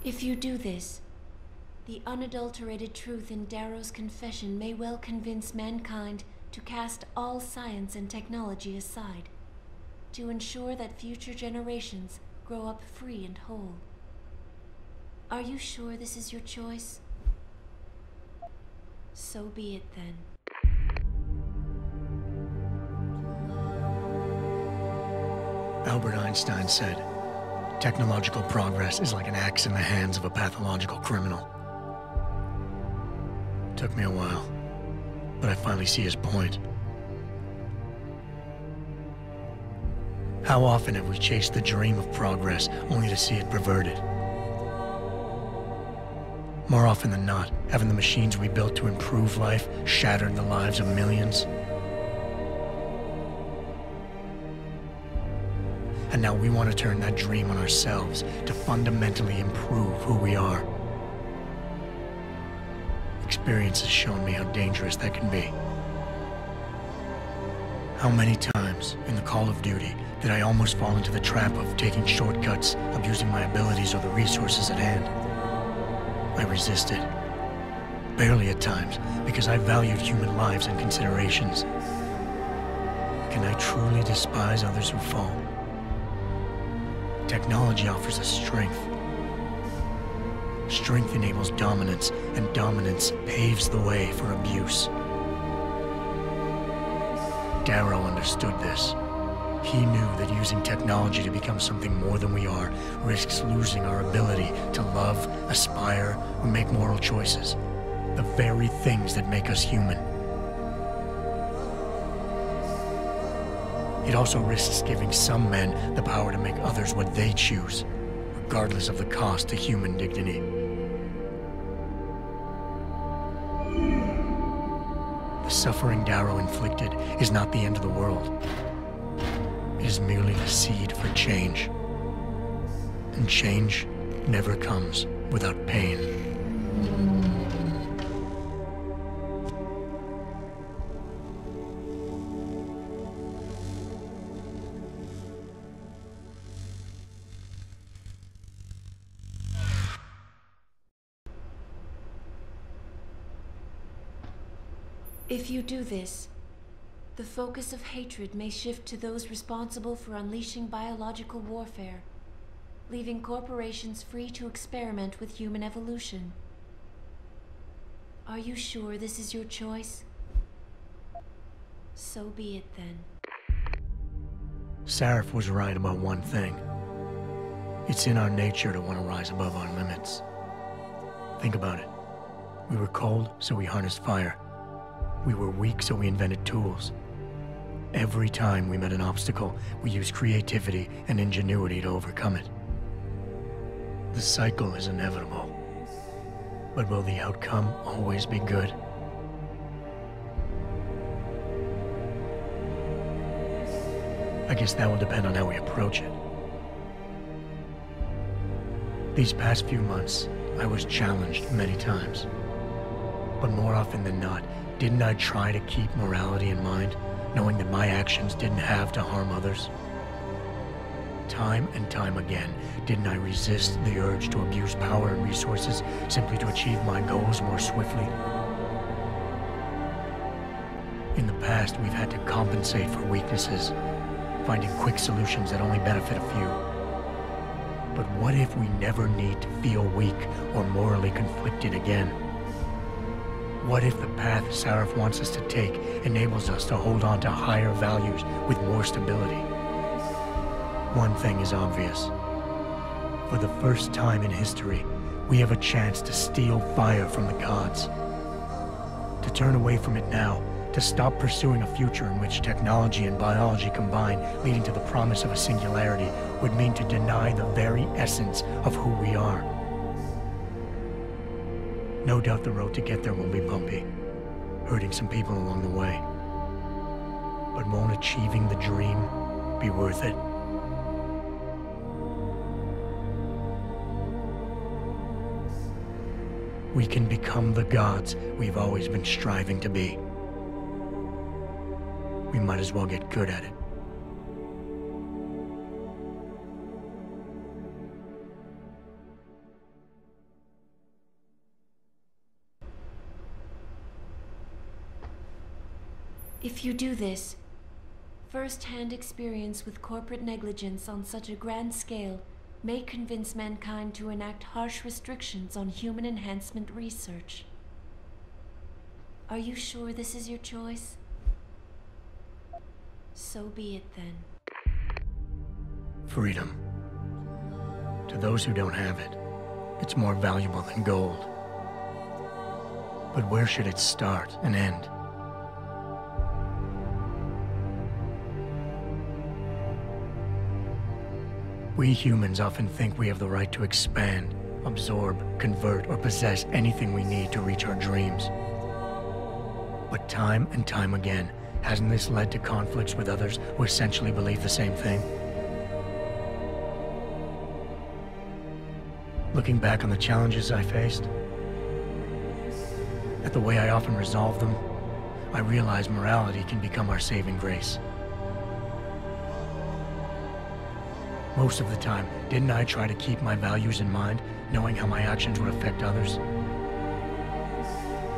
If you do this, the unadulterated truth in Darrow's confession may well convince mankind to cast all science and technology aside, to ensure that future generations grow up free and whole. Are you sure this is your choice? So be it then. Albert Einstein said, technological progress is like an axe in the hands of a pathological criminal. Took me a while, but I finally see his point. How often have we chased the dream of progress only to see it perverted? More often than not, haven't the machines we built to improve life shattered the lives of millions? And now we want to turn that dream on ourselves to fundamentally improve who we are. Experience has shown me how dangerous that can be. How many times in the call of duty did I almost fall into the trap of taking shortcuts, abusing my abilities or the resources at hand? I resisted. Barely at times, because I valued human lives and considerations. Can I truly despise others who fall? Technology offers us strength. Strength enables dominance, and dominance paves the way for abuse. Darrow understood this. He knew that using technology to become something more than we are risks losing our ability to love, aspire, or make moral choices. The very things that make us human. It also risks giving some men the power to make others what they choose, regardless of the cost to human dignity. The suffering Darrow inflicted is not the end of the world. It is merely the seed for change. And change never comes without pain. If you do this, the focus of hatred may shift to those responsible for unleashing biological warfare, leaving corporations free to experiment with human evolution. Are you sure this is your choice? So be it then. Sarif was right about one thing. It's in our nature to want to rise above our limits. Think about it. We were cold, so we harnessed fire. We were weak, so we invented tools. Every time we met an obstacle, we used creativity and ingenuity to overcome it. The cycle is inevitable. But will the outcome always be good? I guess that will depend on how we approach it. These past few months, I was challenged many times. But more often than not, didn't I try to keep morality in mind, knowing that my actions didn't have to harm others? Time and time again, didn't I resist the urge to abuse power and resources simply to achieve my goals more swiftly? In the past, we've had to compensate for weaknesses, finding quick solutions that only benefit a few. But what if we never need to feel weak or morally conflicted again? What if the path Sarif wants us to take enables us to hold on to higher values with more stability? One thing is obvious. For the first time in history, we have a chance to steal fire from the gods. To turn away from it now, to stop pursuing a future in which technology and biology combine, leading to the promise of a singularity, would mean to deny the very essence of who we are. No doubt the road to get there will be bumpy, hurting some people along the way. But won't achieving the dream be worth it? We can become the gods we've always been striving to be. We might as well get good at it. If you do this, first-hand experience with corporate negligence on such a grand scale may convince mankind to enact harsh restrictions on human enhancement research. Are you sure this is your choice? So be it then. Freedom. To those who don't have it, it's more valuable than gold. But where should it start and end? We humans often think we have the right to expand, absorb, convert, or possess anything we need to reach our dreams. But time and time again, hasn't this led to conflicts with others who essentially believe the same thing? Looking back on the challenges I faced, at the way I often resolve them, I realize morality can become our saving grace. Most of the time, didn't I try to keep my values in mind, knowing how my actions would affect others?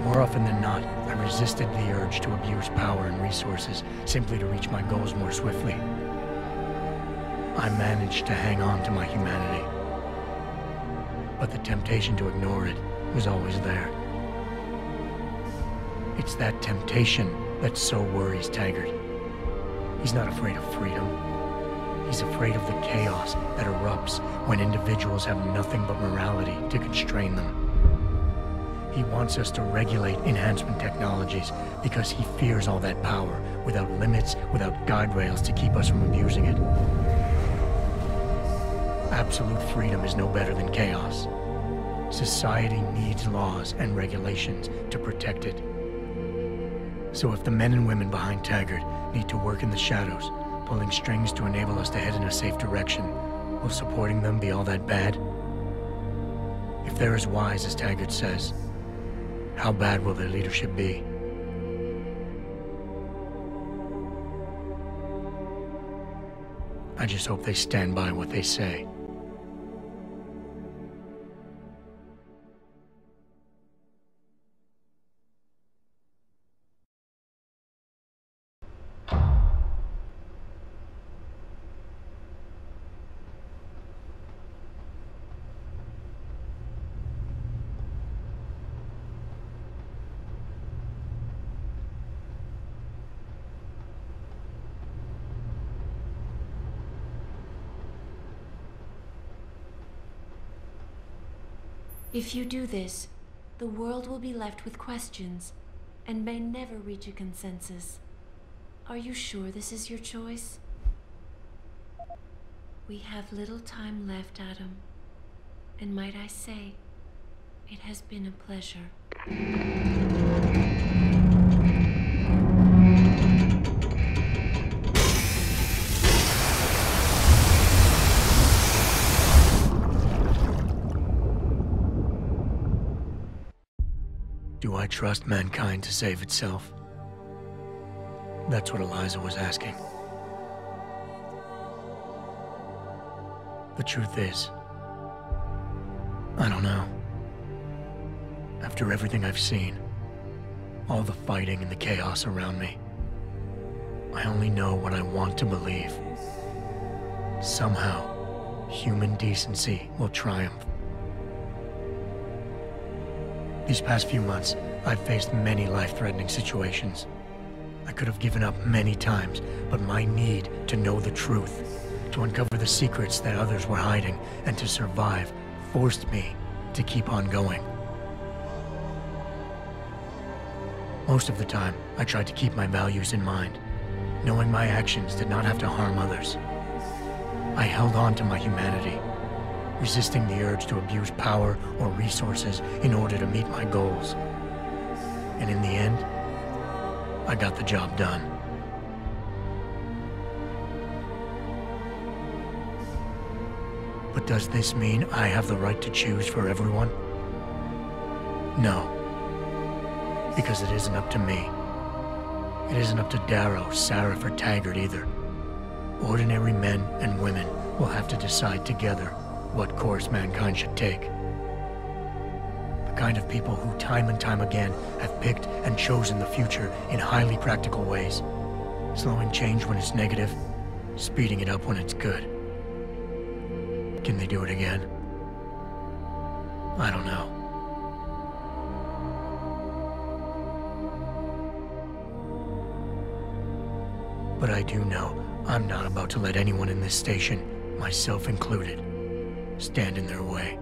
More often than not, I resisted the urge to abuse power and resources simply to reach my goals more swiftly. I managed to hang on to my humanity, but the temptation to ignore it was always there. It's that temptation that so worries Taggart. He's not afraid of freedom. He's afraid of the chaos that erupts when individuals have nothing but morality to constrain them. He wants us to regulate enhancement technologies because he fears all that power without limits, without guide rails to keep us from abusing it. Absolute freedom is no better than chaos. Society needs laws and regulations to protect it. So if the men and women behind Taggart need to work in the shadows, pulling strings to enable us to head in a safe direction, will supporting them be all that bad? If they're as wise as Taggart says, how bad will their leadership be? I just hope they stand by what they say. If you do this, the world will be left with questions and may never reach a consensus. Are you sure this is your choice? We have little time left, Adam. And might I say, it has been a pleasure. Do I trust mankind to save itself? That's what Eliza was asking. The truth is, I don't know. After everything I've seen, all the fighting and the chaos around me, I only know what I want to believe. Somehow, human decency will triumph. These past few months, I've faced many life-threatening situations. I could have given up many times, but my need to know the truth, to uncover the secrets that others were hiding, and to survive, forced me to keep on going. Most of the time, I tried to keep my values in mind, knowing my actions did not have to harm others. I held on to my humanity, resisting the urge to abuse power or resources in order to meet my goals. And in the end, I got the job done. But does this mean I have the right to choose for everyone? No. Because it isn't up to me. It isn't up to Darrow, Sarif, or Taggart either. Ordinary men and women will have to decide together what course mankind should take. The kind of people who time and time again have picked and chosen the future in highly practical ways. Slowing change when it's negative, speeding it up when it's good. Can they do it again? I don't know. But I do know I'm not about to let anyone in this station, myself included, stand in their way.